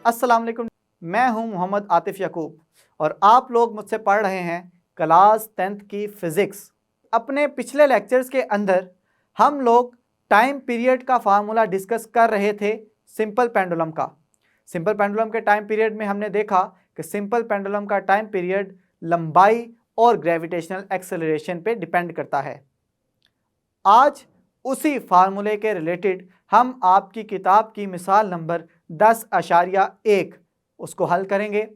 अस्सलाम वालेकुम। मैं हूं मोहम्मद आतिफ याकूब और आप लोग मुझसे पढ़ रहे हैं क्लास 10th की फ़िज़िक्स। अपने पिछले लेक्चर्स के अंदर हम लोग टाइम पीरियड का फार्मूला डिस्कस कर रहे थे सिंपल पेंडुलम का। सिंपल पेंडुलम के टाइम पीरियड में हमने देखा कि सिंपल पेंडुलम का टाइम पीरियड लंबाई और ग्रेविटेशनल एक्सेलरेशन पे डिपेंड करता है। आज उसी फार्मूले के रिलेटेड हम आपकी किताब की मिसाल नंबर 10.1 उसको हल करेंगे।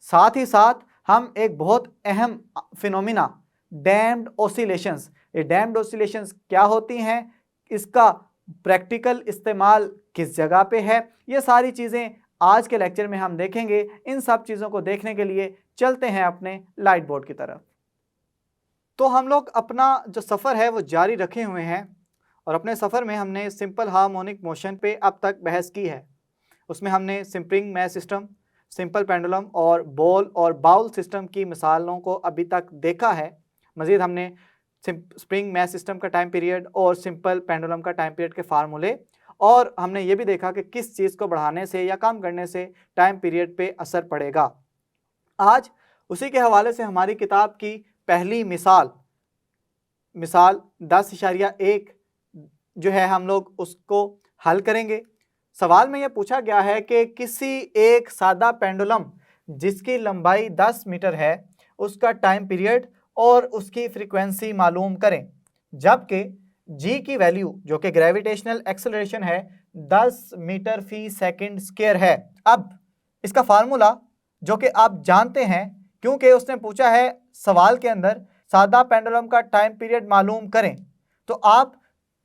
साथ ही साथ हम एक बहुत अहम फिनोमिना डैम्ड ऑसिलेशंस, ये डैम्ड ऑसिलेशंस क्या होती हैं, इसका प्रैक्टिकल इस्तेमाल किस जगह पे है, ये सारी चीज़ें आज के लेक्चर में हम देखेंगे। इन सब चीज़ों को देखने के लिए चलते हैं अपने लाइट बोर्ड की तरफ। तो हम लोग अपना जो सफ़र है वो जारी रखे हुए हैं और अपने सफ़र में हमने सिंपल हार्मोनिक मोशन पे अब तक बहस की है। उसमें हमने spring math system, simple pendulum और बॉल और बाउल सिस्टम की मिसालों को अभी तक देखा है। मज़ीद हमने स्प्रिंग मैथ सिस्टम का टाइम पीरियड और सिंपल पेंडुलम का टाइम पीरियड के फार्मूले, और हमने ये भी देखा कि किस चीज़ को बढ़ाने से या कम करने से टाइम पीरियड पे असर पड़ेगा। आज उसी के हवाले से हमारी किताब की पहली मिसाल 10.1 जो है हम लोग उसको हल करेंगे। सवाल में यह पूछा गया है कि किसी एक सादा पेंडुलम जिसकी लंबाई 10 मीटर है उसका टाइम पीरियड और उसकी फ्रीक्वेंसी मालूम करें, जबकि जी की वैल्यू जो कि ग्रेविटेशनल एक्सेलरेशन है 10 मीटर फी सेकंड स्क्वायर है। अब इसका फार्मूला जो कि आप जानते हैं, क्योंकि उसने पूछा है सवाल के अंदर सादा पेंडुलम का टाइम पीरियड मालूम करें, तो आप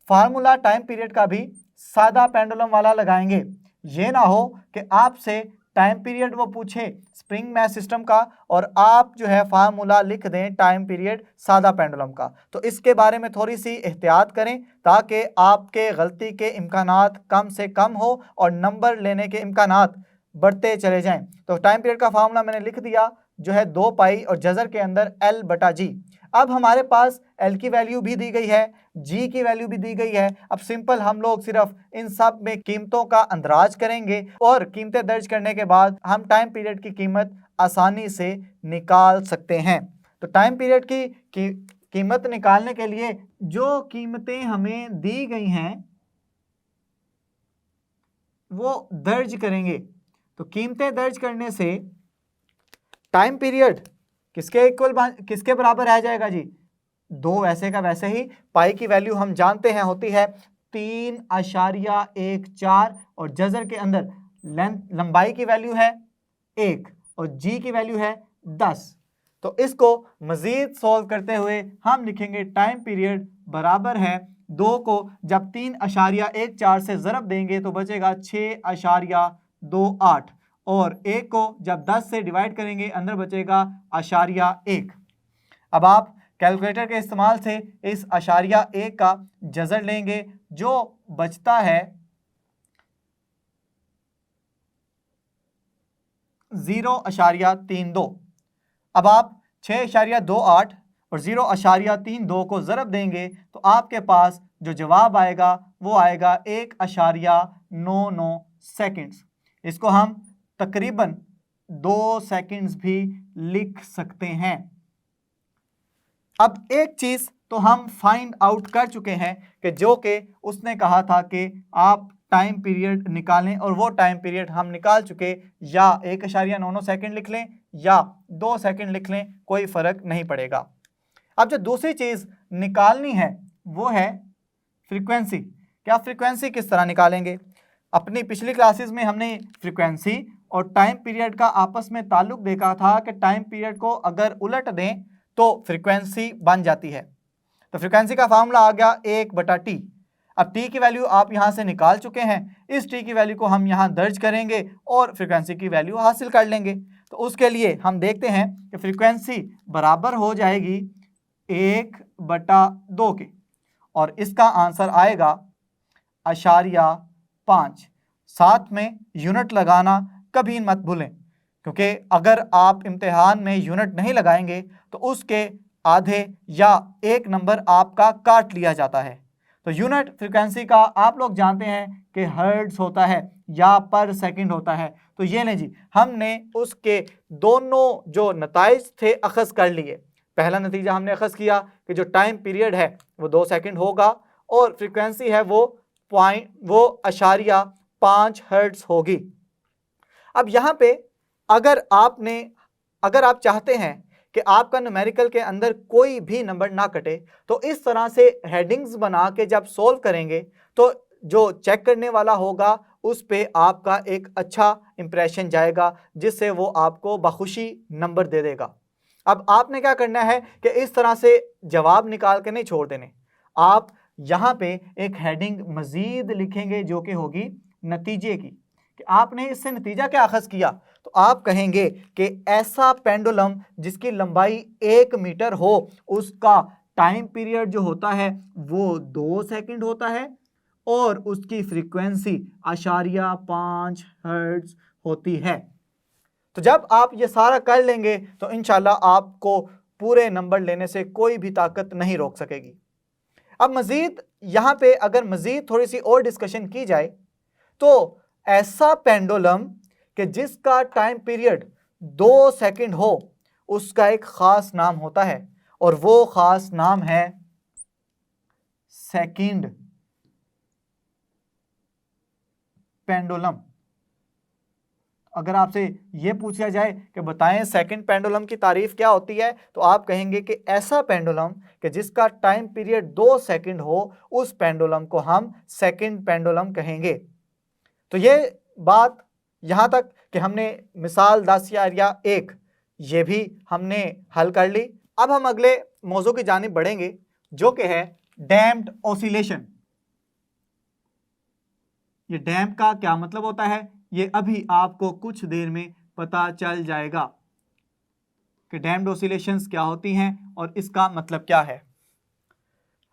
फार्मूला टाइम पीरियड का भी सादा पेंडुलम वाला लगाएंगे। ये ना हो कि आपसे टाइम पीरियड वो पूछे स्प्रिंग मैथ सिस्टम का और आप जो है फार्मूला लिख दें टाइम पीरियड सादा पेंडुलम का। तो इसके बारे में थोड़ी सी एहतियात करें ताकि आपके गलती के इम्कानात कम से कम हो और नंबर लेने के इम्कानात बढ़ते चले जाएं। तो टाइम पीरियड का फार्मूला मैंने लिख दिया जो है 2 पाई और जज़र के अंदर L/G। अब हमारे पास L की वैल्यू भी दी गई है, G की वैल्यू भी दी गई है। अब सिंपल हम लोग सिर्फ इन सब में कीमतों का अंदाज करेंगे और कीमतें दर्ज करने के बाद हम टाइम पीरियड की कीमत आसानी से निकाल सकते हैं। तो टाइम पीरियड की कीमत निकालने के लिए जो कीमतें हमें दी गई हैं वो दर्ज करेंगे। तो कीमतें दर्ज करने से टाइम पीरियड किसके बराबर आ जाएगा जी? 2 वैसे का वैसे ही। पाई की वैल्यू हम जानते हैं होती है 3.14 और जज़र के अंदर लंबाई की वैल्यू है 1 और जी की वैल्यू है 10। तो इसको मजीद सॉल्व करते हुए हम लिखेंगे टाइम पीरियड बराबर है 2 को जब 3.14 से ज़रब देंगे तो बचेगा 6.28 और 1 को जब 10 से डिवाइड करेंगे अंदर बचेगा 0.1। अब आप कैलकुलेटर के इस्तेमाल से इस 0.1 का जज़र लेंगे जो बचता है 0.32। अब आप 6.28 और 0.32 को ज़रब देंगे तो आपके पास जो जवाब आएगा वो आएगा 1.99 सेकंड्स। इसको हम तकरीबन 2 सेकंड्स भी लिख सकते हैं। अब एक चीज़ तो हम फाइंड आउट कर चुके हैं कि जो कि उसने कहा था कि आप टाइम पीरियड निकालें और वो टाइम पीरियड हम निकाल चुके। या 1.99 सेकंड लिख लें या 2 सेकंड लिख लें, कोई फ़र्क नहीं पड़ेगा। अब जो दूसरी चीज़ निकालनी है वो है फ्रीक्वेंसी। क्या फ्रीक्वेंसी किस तरह निकालेंगे? अपनी पिछली क्लासेस में हमने फ्रीक्वेंसी और टाइम पीरियड का आपस में ताल्लुक देखा था कि टाइम पीरियड को अगर उलट दें तो फ्रीक्वेंसी बन जाती है। तो फ्रीक्वेंसी का फार्मूला आ गया 1/T। अब T की वैल्यू आप यहाँ से निकाल चुके हैं, इस T की वैल्यू को हम यहाँ दर्ज करेंगे और फ्रीक्वेंसी की वैल्यू हासिल कर लेंगे। तो उसके लिए हम देखते हैं कि फ्रीक्वेंसी बराबर हो जाएगी 1/2 के और इसका आंसर आएगा 0.5। साथ में यूनिट लगाना कभी मत भूलें, क्योंकि अगर आप इम्तिहान में यूनिट नहीं लगाएंगे तो उसके आधे या 1 नंबर आपका काट लिया जाता है। तो तो यूनिट फ्रीक्वेंसी का आप लोग जानते हैं कि हर्ट्ज होता है या पर सेकंड होता है। तो ये लें जी, हमने उसके दोनों जो नताइज थे अखज़ कर लिए। पहला नतीजा हमने अखज़ किया कि जो टाइम पीरियड है वो 2 सेकंड होगा और फ्रीक्वेंसी है वो 0.5 हर्ट्ज होगी। अब यहाँ पे अगर आप चाहते हैं कि आपका न्यूमेरिकल के अंदर कोई भी नंबर ना कटे, तो इस तरह से हेडिंग्स बना के जब सोल्व करेंगे तो जो चेक करने वाला होगा उस पे आपका एक अच्छा इंप्रेशन जाएगा, जिससे वो आपको बखुशी नंबर दे देगा। अब आपने क्या करना है कि इस तरह से जवाब निकाल के नहीं छोड़ देने, आप यहाँ पे एक हेडिंग मजीद लिखेंगे जो कि होगी नतीजे की, कि आपने इससे नतीजा क्या अखज़ किया। तो आप कहेंगे कि ऐसा पेंडुलम जिसकी लंबाई 1 मीटर हो उसका टाइम पीरियड जो होता है वो 2 सेकंड होता है और उसकी फ्रीक्वेंसी 0.5 हर्ट्ज होती है। तो जब आप ये सारा कर लेंगे तो इंशाल्लाह आपको पूरे नंबर लेने से कोई भी ताकत नहीं रोक सकेगी। अब मजीद यहाँ पे अगर मजीद थोड़ी सी और डिस्कशन की जाए तो ऐसा पेंडुलम कि जिसका टाइम पीरियड 2 सेकंड हो उसका एक ख़ास नाम होता है और वो ख़ास नाम है सेकंड पेंडुलम। अगर आपसे ये पूछा जाए कि बताएं सेकंड पेंडुलम की तारीफ क्या होती है, तो आप कहेंगे कि ऐसा पेंडुलम कि जिसका टाइम पीरियड 2 सेकंड हो उस पेंडुलम को हम सेकंड पेंडुलम कहेंगे। तो ये बात यहाँ तक कि हमने मिसाल 10 या 1 ये भी हमने हल कर ली। अब हम अगले मौजू की जानिब बढ़ेंगे जो कि है डैम्प्ड ऑसिलेशन। ये डैम्प का क्या मतलब होता है ये अभी आपको कुछ देर में पता चल जाएगा कि डैम्प्ड ऑसिलेशंस क्या होती हैं और इसका मतलब क्या है।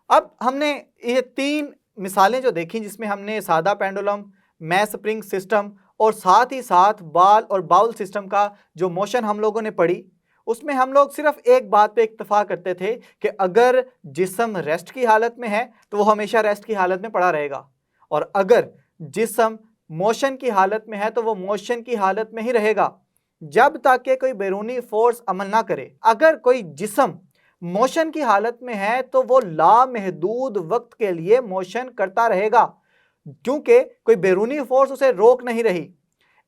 अब हमने ये 3 मिसालें जो देखी जिसमें हमने सादा पेंडुलम, मैस स्प्रिंग सिस्टम और साथ ही साथ बाल और बाउल सिस्टम का जो मोशन हम लोगों ने पढ़ी, उसमें हम लोग सिर्फ एक बात पे इत्तेफाक करते थे कि अगर जिस्म रेस्ट की हालत में है तो वो हमेशा रेस्ट की हालत में पड़ा रहेगा और अगर जिस्म मोशन की हालत में है तो वो मोशन की हालत में ही रहेगा जब तक कि कोई बैरूनी फोर्स अमल ना करे। अगर कोई जिस्म मोशन की हालत में है तो वो लामहदूद वक्त के लिए मोशन करता रहेगा क्योंकि कोई बैरूनी फोर्स उसे रोक नहीं रही।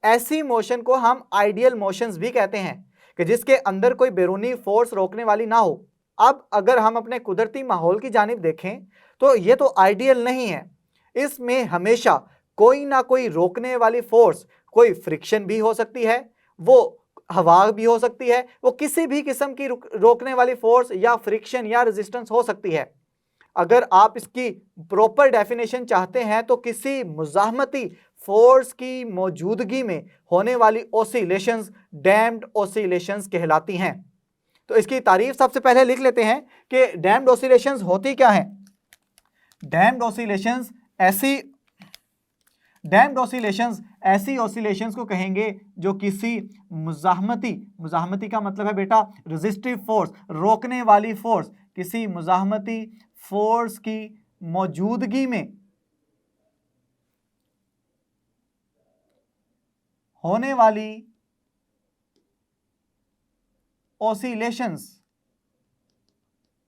ऐसी मोशन को हम आइडियल मोशंस भी कहते हैं कि जिसके अंदर कोई बैरूनी फोर्स रोकने वाली ना हो। अब अगर हम अपने कुदरती माहौल की जानिब देखें तो ये तो आइडियल नहीं है, इसमें हमेशा कोई ना कोई रोकने वाली फोर्स, कोई फ्रिक्शन भी हो सकती है, वो हवा भी हो सकती है, वो किसी भी किस्म की रोकने वाली फोर्स या फ्रिक्शन या रेजिस्टेंस हो सकती है। अगर आप इसकी प्रॉपर डेफिनेशन चाहते हैं तो किसी मुज़ाहमती फोर्स की मौजूदगी में होने वाली ऑसिलेशंस डैम्प्ड ऑसिलेशंस कहलाती हैं। तो इसकी तारीफ सबसे पहले लिख लेते हैं कि डैम्प्ड ऑसिलेशंस होती क्या हैं। डैम्प्ड ऑसिलेशंस ऐसी ऑसिलेशंस को कहेंगे जो किसी मुज़ाहमती का मतलब है बेटा रेजिस्टिव फोर्स, रोकने वाली फोर्स, किसी मुज़ाहमती फोर्स की मौजूदगी में होने वाली ऑसिलेशंस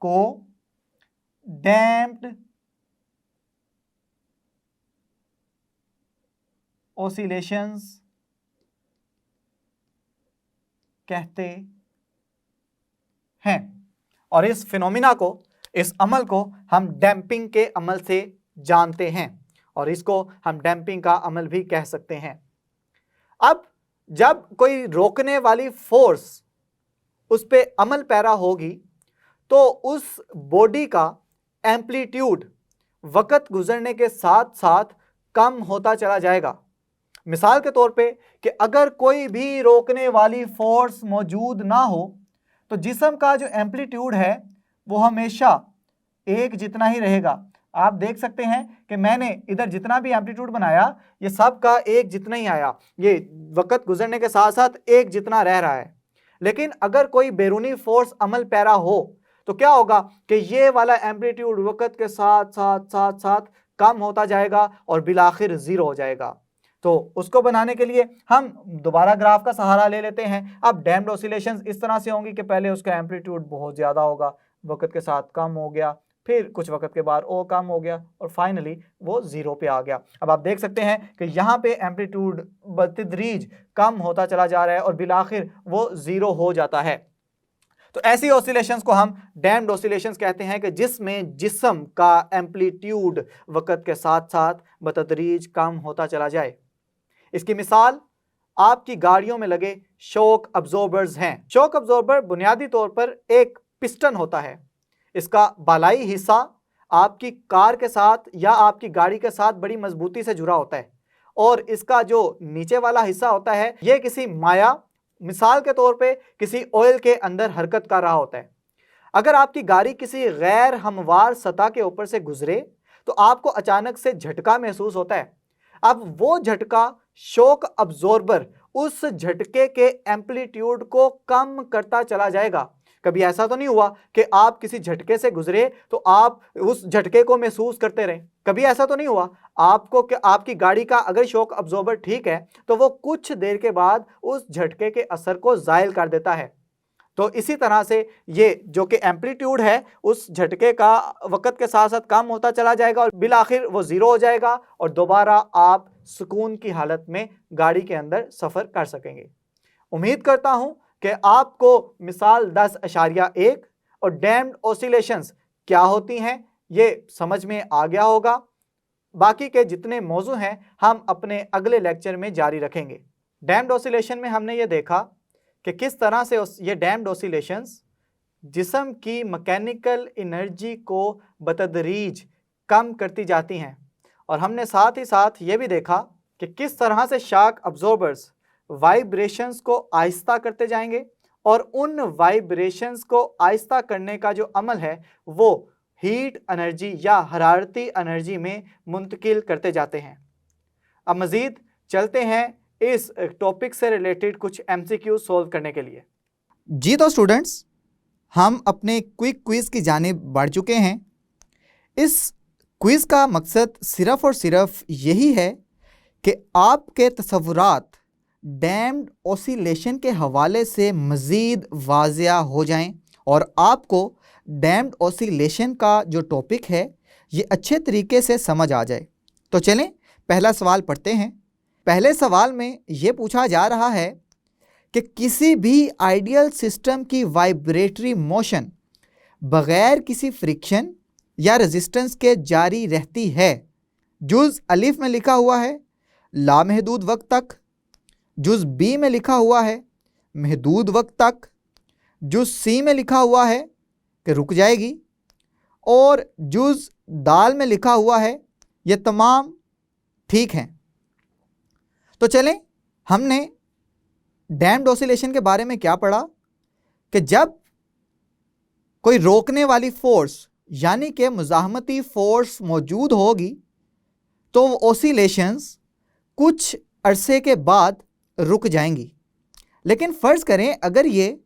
को डैम्प्ड ऑसिलेशंस कहते हैं और इस फिनोमिना को, इस अमल को हम डैम्पिंग के अमल से जानते हैं और इसको हम डैम्पिंग का अमल भी कह सकते हैं। अब जब कोई रोकने वाली फोर्स उस पे अमल पैरा होगी तो उस बॉडी का एम्पलीट्यूड वक़्त गुजरने के साथ साथ कम होता चला जाएगा। मिसाल के तौर पे कि अगर कोई भी रोकने वाली फोर्स मौजूद ना हो तो जिस्म का जो एम्पलीट्यूड है वो हमेशा एक जितना ही रहेगा। आप देख सकते हैं कि मैंने इधर जितना भी एम्पलीट्यूड बनाया ये सब का एक जितना ही आया, ये वक़्त गुजरने के साथ साथ एक जितना रह रहा है। लेकिन अगर कोई बैरूनी फोर्स अमल पैरा हो तो क्या होगा कि ये वाला एम्पलीट्यूड वक्त के साथ साथ साथ साथ कम होता जाएगा और बिलाखिर जीरो हो जाएगा। तो उसको बनाने के लिए हम दोबारा ग्राफ का सहारा ले लेते हैं। अब डैम्प्ड ऑसिलेशंस इस तरह से होंगी कि पहले उसका एम्पलीट्यूड बहुत ज़्यादा होगा, वक्त के साथ कम हो गया, फिर कुछ वक्त के बाद और कम हो गया और फाइनली वो जीरो पे आ गया। अब आप देख सकते हैं कि यहाँ पे एम्पलीट्यूड बतदरीज कम होता चला जा रहा है और बिलाखिर वो जीरो हो जाता है। तो ऐसी ऑसिलेशंस को हम डैम्प्ड ऑसिलेशंस कहते हैं कि जिसमें जिस्म का एम्पलीट्यूड वक्त के साथ साथ बतदरीज कम होता चला जाए। इसकी मिसाल आपकी गाड़ियों में लगे शॉक अब्जॉर्बर्स हैं। शॉक अब्जॉर्बर बुनियादी तौर पर एक पिस्टन होता है। इसका बालाई हिस्सा आपकी कार के साथ या आपकी गाड़ी के साथ बड़ी मजबूती से जुड़ा होता है और इसका जो नीचे वाला हिस्सा होता है यह किसी माया, मिसाल के तौर पे किसी ऑयल के अंदर हरकत कर रहा होता है। अगर आपकी गाड़ी किसी गैर हमवार सतह के ऊपर से गुजरे तो आपको अचानक से झटका महसूस होता है। अब वो झटका शॉक अब्जॉर्बर उस झटके के एम्पलीट्यूड को कम करता चला जाएगा। कभी ऐसा तो नहीं हुआ कि आप किसी झटके से गुजरे तो आप उस झटके को महसूस करते रहे? कभी ऐसा तो नहीं हुआ आपको कि आपकी गाड़ी का अगर शॉक अब्जॉर्बर ठीक है तो वो कुछ देर के बाद उस झटके के असर को ज़ायल कर देता है। तो इसी तरह से ये जो कि एम्पलीट्यूड है उस झटके का वक्त के साथ साथ कम होता चला जाएगा और बिलाखिर वो ज़ीरो हो जाएगा और दोबारा आप सुकून की हालत में गाड़ी के अंदर सफ़र कर सकेंगे। उम्मीद करता हूँ कि आपको मिसाल 10.1 और डैम्प्ड ऑसिलेशंस क्या होती हैं ये समझ में आ गया होगा। बाकी के जितने मौजू हैं हम अपने अगले लेक्चर में जारी रखेंगे। डैम्प्ड ऑसिलेशन में हमने ये देखा कि किस तरह से ये डैम्प्ड ऑसिलेशंस जिस्म की मैकेनिकल एनर्जी को बतदरीज कम करती जाती हैं और हमने साथ ही साथ ये भी देखा कि किस तरह से शॉक अब्जॉर्बर्स वाइब्रेशंस को आहिस्ता करते जाएंगे और उन वाइब्रेशंस को आहिस्ता करने का जो अमल है वो हीट एनर्जी या हरारती एनर्जी में मुंतकिल करते जाते हैं। अब मज़ीद चलते हैं इस टॉपिक से रिलेटेड कुछ MCQ सॉल्व करने के लिए। जी तो स्टूडेंट्स, हम अपने क्विक क्विज़ की जानिब बढ़ चुके हैं। इस क्विज़ का मकसद सिर्फ़ और सिर्फ यही है कि आपके तसव्वुरात डैम्प्ड ऑसिलेशन के हवाले से मज़ीद वाज़िया हो जाएं और आपको डैम्प्ड ऑसिलेशन का जो टॉपिक है ये अच्छे तरीके से समझ आ जाए। तो चलें पहला सवाल पढ़ते हैं। पहले सवाल में ये पूछा जा रहा है कि किसी भी आइडियल सिस्टम की वाइब्रेटरी मोशन बग़ैर किसी फ्रिक्शन या रेजिस्टेंस के जारी रहती है। जुज़ अलिफ में लिखा हुआ है लामहदूद वक्त तक, जुज़ बी में लिखा हुआ है महदूद वक्त तक, जुज़ सी में लिखा हुआ है कि रुक जाएगी और जुज़ दाल में लिखा हुआ है ये तमाम ठीक हैं। तो चलें, हमने डैम्प्ड ऑसिलेशन के बारे में क्या पढ़ा कि जब कोई रोकने वाली फ़ोर्स यानी कि मुज़ाहमती फ़ोर्स मौजूद होगी तो ऑसिलेशंस कुछ अरसे के बाद रुक जाएंगी। लेकिन फ़र्ज़ करें अगर ये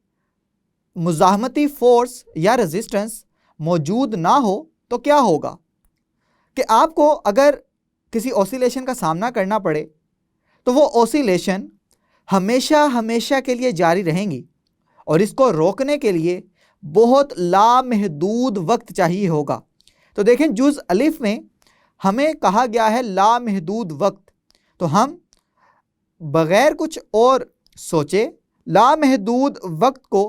मुज़ाहमती फ़ोर्स या रेजिस्टेंस मौजूद ना हो तो क्या होगा कि आपको अगर किसी ऑसिलेशन का सामना करना पड़े तो वो ऑसिलेशन हमेशा के लिए जारी रहेंगी और इसको रोकने के लिए बहुत लामहदूद वक्त चाहिए होगा। तो देखें जुज़ अलिफ में हमें कहा गया है लामहदूद वक्त, तो हम बग़ैर कुछ और सोचे लामहदूद वक्त को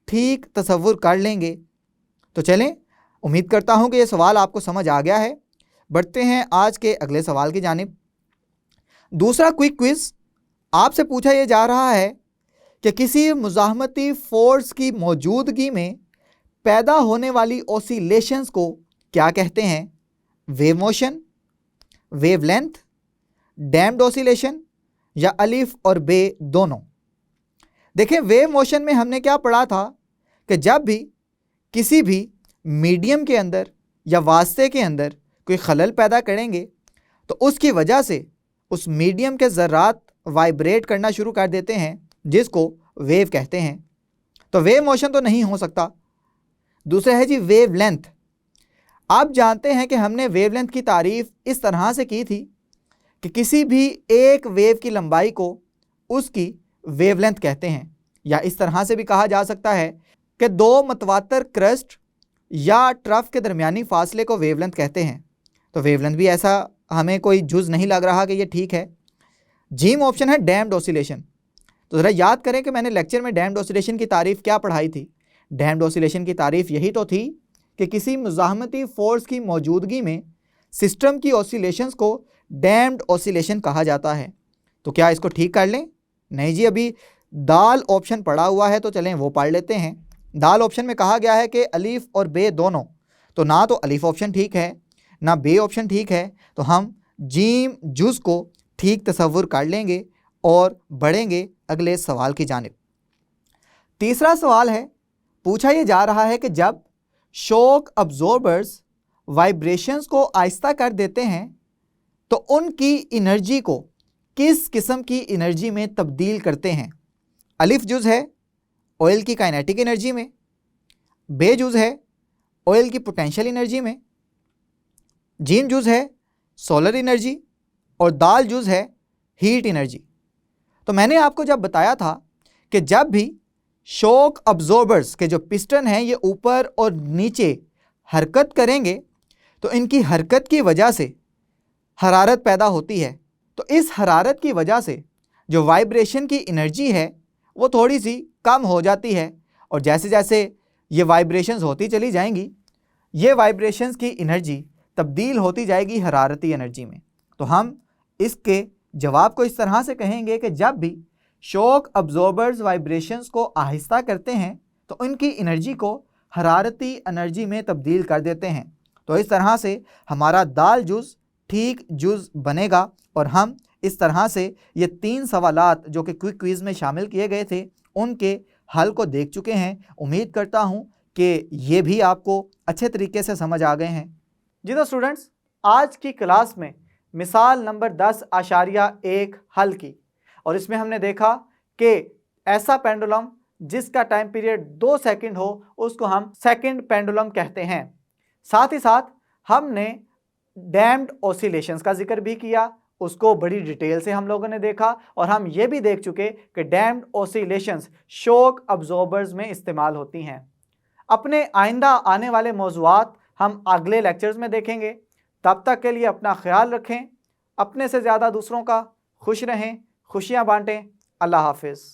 ठीक तसव्वुर कर लेंगे। तो चलें, उम्मीद करता हूँ कि ये सवाल आपको समझ आ गया है। बढ़ते हैं आज के अगले सवाल की जानिब। दूसरा क्विक क्विज़ आपसे पूछा यह जा रहा है कि किसी मुज़ाहमती फ़ोर्स की मौजूदगी में पैदा होने वाली ऑसिलेशंस को क्या कहते हैं? Wave motion, wavelength, damped oscillation या अलिफ और बे दोनों। देखें, वेव मोशन में हमने क्या पढ़ा था कि जब भी किसी भी मीडियम के अंदर या वास्ते के अंदर कोई खलल पैदा करेंगे तो उसकी वजह से उस मीडियम के ज़र्रात वाइब्रेट करना शुरू कर देते हैं जिसको वेव कहते हैं। तो वेव मोशन तो नहीं हो सकता। दूसरा है जी वेवलेंथ। आप जानते हैं कि हमने वेवलेंथ की तारीफ इस तरह से की थी कि किसी भी एक वेव की लंबाई को उसकी वेवलेंथ कहते हैं, या इस तरह से भी कहा जा सकता है कि दो मतवातर क्रस्ट या ट्रफ के दरमियानी फासले को वेवलेंथ कहते हैं। तो वेवलेंथ भी ऐसा हमें कोई जुज नहीं लग रहा कि ये ठीक है। जीम ऑप्शन है डैम्ड ऑसिलेशन। तो ज़रा याद करें कि मैंने लेक्चर में डैम्ड ऑसिलेशन की तारीफ क्या पढ़ाई थी। डैम्ड ऑसिलेशन की तारीफ यही तो थी कि किसी मुज़ाहमती फोर्स की मौजूदगी में सिस्टम की ऑसिलेशंस को डैम्ड ऑसिलेशन कहा जाता है। तो क्या इसको ठीक कर लें? नहीं जी, अभी दाल ऑप्शन पड़ा हुआ है, तो चलें वो पढ़ लेते हैं। दाल ऑप्शन में कहा गया है कि अलीफ और बे दोनों, तो ना तो अलीफ ऑप्शन ठीक है ना बे ऑप्शन ठीक है, तो हम जीम जुज को ठीक तसव्वुर कर लेंगे और बढ़ेंगे अगले सवाल की जानिब। तीसरा सवाल है, पूछा यह जा रहा है कि जब शॉक अब्जॉर्बर्स वाइब्रेशंस को आहिस्ता कर देते हैं तो उनकी एनर्जी को किस किस्म की एनर्जी में तब्दील करते हैं? अलिफ जुज है ऑयल की काइनेटिक एनर्जी में, बे जुज है ऑयल की पोटेंशियल एनर्जी में, जीम जुज है सोलर एनर्जी, और दाल जुज है हीट एनर्जी। तो मैंने आपको जब बताया था कि जब भी शॉक अब्जॉर्बर्स के जो पिस्टन हैं ये ऊपर और नीचे हरकत करेंगे तो इनकी हरकत की वजह से हरारत पैदा होती है। तो इस हरारत की वजह से जो वाइब्रेशन की एनर्जी है वो थोड़ी सी कम हो जाती है, और जैसे जैसे ये वाइब्रेशंस होती चली जाएंगी ये वाइब्रेशंस की एनर्जी तब्दील होती जाएगी हरारती एनर्जी में। तो हम इसके जवाब को इस तरह से कहेंगे कि जब भी शॉक अब्जॉर्बर्स वाइब्रेशंस को आहिस्ता करते हैं तो इनकी एनर्जी को हरारती एनर्जी में तब्दील कर देते हैं। तो इस तरह से हमारा दाल जुज ठीक जुज बनेगा, और हम इस तरह से ये 3 सवालात जो कि क्विक क्विज़ में शामिल किए गए थे उनके हल को देख चुके हैं। उम्मीद करता हूँ कि ये भी आपको अच्छे तरीके से समझ आ गए हैं। जी तो स्टूडेंट्स, आज की क्लास में मिसाल नंबर 10.1 हल की, और इसमें हमने देखा कि ऐसा पेंडुलम जिसका टाइम पीरियड 2 सेकंड हो उसको हम सेकंड पेंडुलम कहते हैं। साथ ही साथ हमने डैम्ड ऑसिलेशंस का जिक्र भी किया, उसको बड़ी डिटेल से हम लोगों ने देखा, और हम ये भी देख चुके कि डैम्ड ऑसिलेशंस शॉक अब्जॉर्बर्स में इस्तेमाल होती हैं। अपने आइंदा आने वाले मौज़ूआत हम अगले लेक्चर्स में देखेंगे। तब तक के लिए अपना ख्याल रखें, अपने से ज़्यादा दूसरों का खुश रहें, खुशियाँ बांटें। अल्लाह हाफिज़।